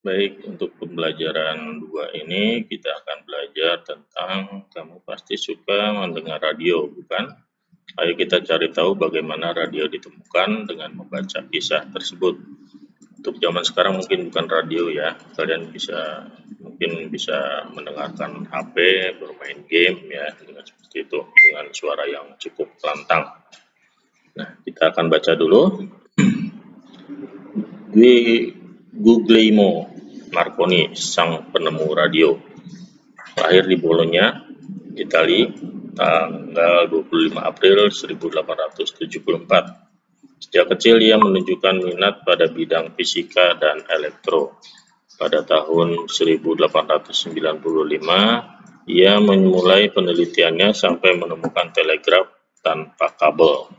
Baik, untuk pembelajaran 2 ini kita akan belajar tentang kamu pasti suka mendengar radio, bukan? Ayo kita cari tahu bagaimana radio ditemukan dengan membaca kisah tersebut. Untuk zaman sekarang mungkin bukan radio ya, kalian mungkin bisa mendengarkan HP, bermain game ya, dengan seperti itu, dengan suara yang cukup lantang. Nah, kita akan baca dulu. Guglielmo Marconi, sang penemu radio, lahir di Bologna, Italia, tanggal 25 April 1874. Sejak kecil ia menunjukkan minat pada bidang fisika dan elektro. Pada tahun 1895, ia memulai penelitiannya sampai menemukan telegraf tanpa kabel.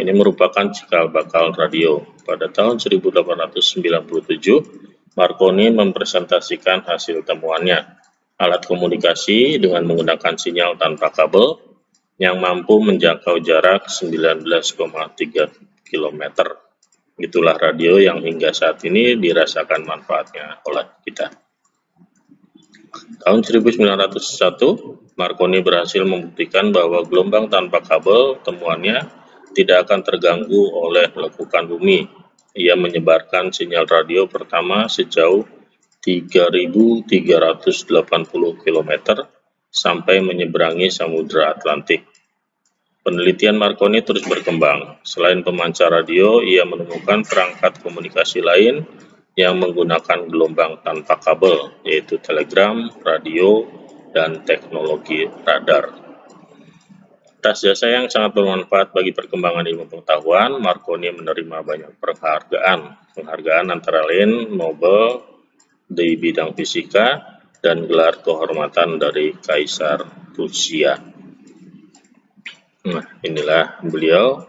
Ini merupakan cikal bakal radio. Pada tahun 1897, Marconi mempresentasikan hasil temuannya, alat komunikasi dengan menggunakan sinyal tanpa kabel yang mampu menjangkau jarak 19,3 km. Itulah radio yang hingga saat ini dirasakan manfaatnya oleh kita. Tahun 1901, Marconi berhasil membuktikan bahwa gelombang tanpa kabel temuannya tidak akan terganggu oleh lekukan bumi. Ia menyebarkan sinyal radio pertama sejauh 3.380 km sampai menyeberangi Samudra Atlantik. Penelitian Marconi terus berkembang. Selain pemancar radio, ia menemukan perangkat komunikasi lain yang menggunakan gelombang tanpa kabel, yaitu telegram, radio, dan teknologi radar. Atas jasa yang sangat bermanfaat bagi perkembangan ilmu pengetahuan, Marconi menerima banyak penghargaan. Penghargaan antara lain Nobel di bidang fisika dan gelar kehormatan dari Kaisar Rusia. Nah, inilah beliau,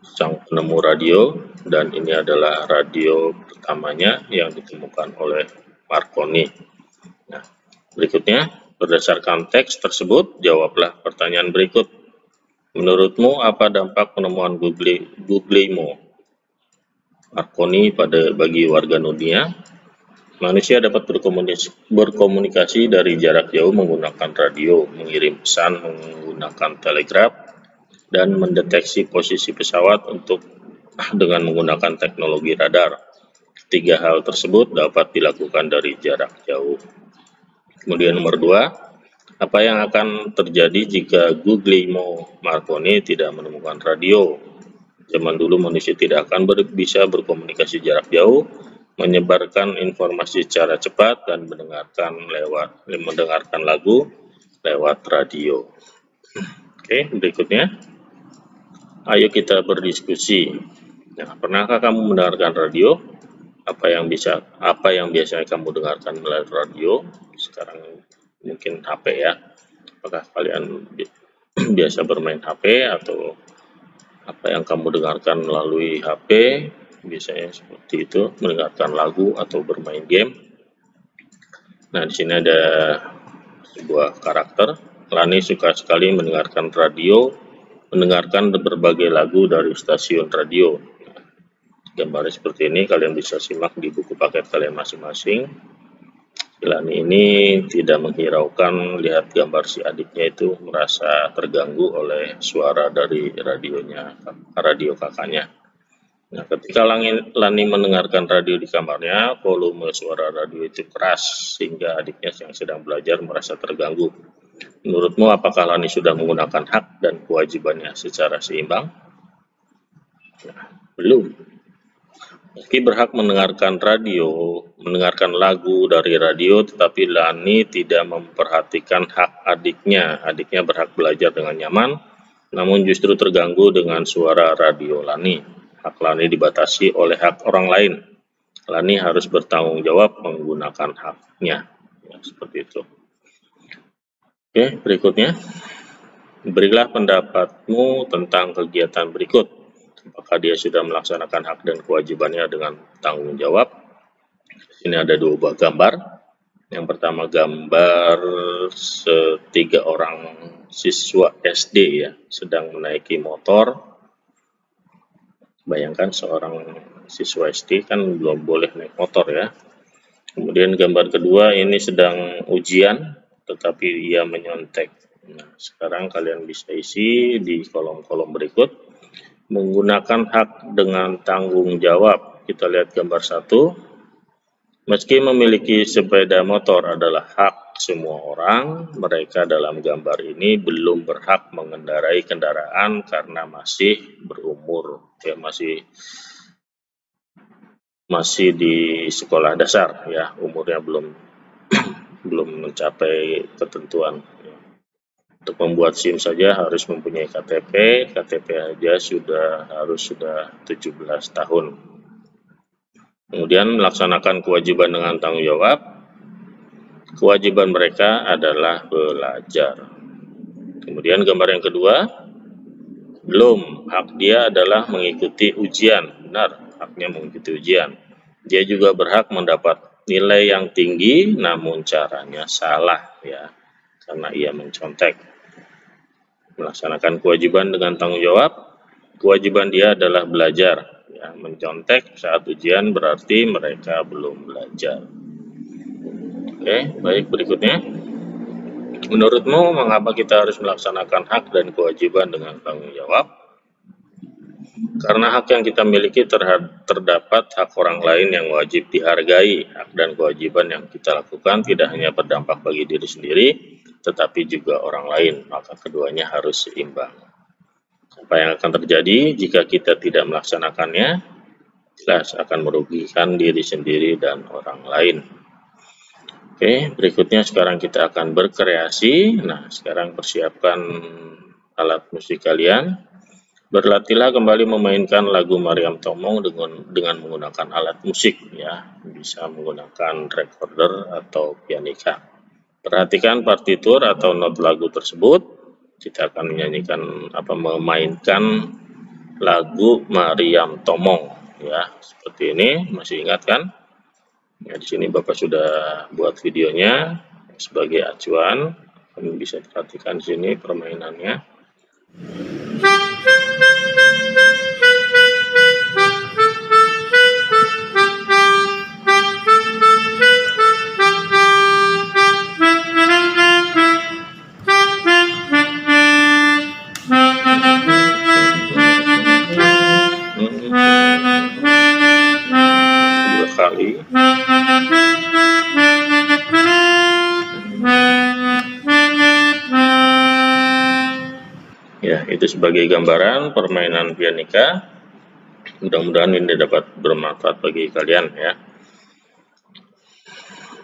sang penemu radio, dan ini adalah radio pertamanya yang ditemukan oleh Marconi. Nah, berikutnya, berdasarkan teks tersebut, jawablah pertanyaan berikut. Menurutmu, apa dampak penemuan Guglielmo Marconi bagi warga dunia? Manusia dapat berkomunikasi dari jarak jauh menggunakan radio, mengirim pesan menggunakan telegraf, dan mendeteksi posisi pesawat dengan menggunakan teknologi radar. Ketiga hal tersebut dapat dilakukan dari jarak jauh. Kemudian nomor 2, apa yang akan terjadi jika Guglielmo Marconi tidak menemukan radio? Zaman dulu manusia tidak akan bisa berkomunikasi jarak jauh, menyebarkan informasi secara cepat, dan mendengarkan lagu lewat radio. Oke, berikutnya. Ayo kita berdiskusi. Nah, pernahkah kamu mendengarkan radio? Apa yang biasanya kamu dengarkan melalui radio? Sekarang mungkin HP ya. Apakah kalian biasa bermain HP atau apa yang kamu dengarkan melalui HP? Biasanya seperti itu, mendengarkan lagu atau bermain game. Nah, di sini ada sebuah karakter. Lani suka sekali mendengarkan radio, mendengarkan berbagai lagu dari stasiun radio. Gambarnya seperti ini, kalian bisa simak di buku paket kalian masing-masing. Lani ini tidak menghiraukan lihat gambar si adiknya itu merasa terganggu oleh suara dari radio kakaknya. Nah, ketika Lani mendengarkan radio di kamarnya, volume suara radio itu keras sehingga adiknya yang sedang belajar merasa terganggu. Menurutmu, apakah Lani sudah menggunakan hak dan kewajibannya secara seimbang? Nah, belum. Meski berhak mendengarkan lagu dari radio, tetapi Lani tidak memperhatikan hak adiknya. Adiknya berhak belajar dengan nyaman, namun justru terganggu dengan suara radio Lani. Hak Lani dibatasi oleh hak orang lain. Lani harus bertanggung jawab menggunakan haknya. Ya, seperti itu. Oke, berikutnya. Berilah pendapatmu tentang kegiatan berikut. Apakah dia sudah melaksanakan hak dan kewajibannya dengan tanggung jawab? Ini ada 2 buah gambar. Yang pertama gambar 3 orang siswa SD ya, sedang menaiki motor. Bayangkan seorang siswa SD kan belum boleh naik motor ya. Kemudian gambar kedua ini sedang ujian, tetapi ia menyontek. Nah, sekarang kalian bisa isi di kolom-kolom berikut. Menggunakan hak dengan tanggung jawab. Kita lihat gambar 1. Meski memiliki sepeda motor adalah hak semua orang, mereka dalam gambar ini belum berhak mengendarai kendaraan karena masih berumur, ya masih di sekolah dasar, ya umurnya belum mencapai ketentuan. Untuk membuat SIM saja harus mempunyai KTP aja harus sudah 17 tahun. Kemudian melaksanakan kewajiban dengan tanggung jawab. Kewajiban mereka adalah belajar. Kemudian gambar yang kedua, belum, hak dia adalah mengikuti ujian. Benar, haknya mengikuti ujian. Dia juga berhak mendapat nilai yang tinggi, namun caranya salah, ya, karena ia mencontek. Melaksanakan kewajiban dengan tanggung jawab. Kewajiban dia adalah belajar. Ya, mencontek saat ujian berarti mereka belum belajar. Oke, baik, berikutnya. Menurutmu mengapa kita harus melaksanakan hak dan kewajiban dengan tanggung jawab? Karena hak yang kita miliki terdapat hak orang lain yang wajib dihargai. Hak dan kewajiban yang kita lakukan tidak hanya berdampak bagi diri sendiri, tetapi juga orang lain, maka keduanya harus seimbang. Apa yang akan terjadi jika kita tidak melaksanakannya? Jelas akan merugikan diri sendiri dan orang lain. Oke, berikutnya sekarang kita akan berkreasi. Nah, sekarang persiapkan alat musik kalian. Berlatihlah kembali memainkan lagu Maryam Tomong dengan menggunakan alat musik, ya. Bisa menggunakan recorder atau pianika. Perhatikan partitur atau not lagu tersebut. Kita akan memainkan lagu Maryam Tomong, ya. Seperti ini, masih ingat kan? Ya, di sini Bapak sudah buat videonya sebagai acuan. Kalian bisa perhatikan di sini permainannya. Dua kali. Ya, itu sebagai gambaran permainan pianika. Mudah-mudahan ini dapat bermanfaat bagi kalian, ya.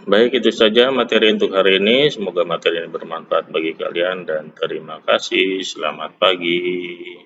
Baik, itu saja materi untuk hari ini. Semoga materi ini bermanfaat bagi kalian dan terima kasih. Selamat pagi.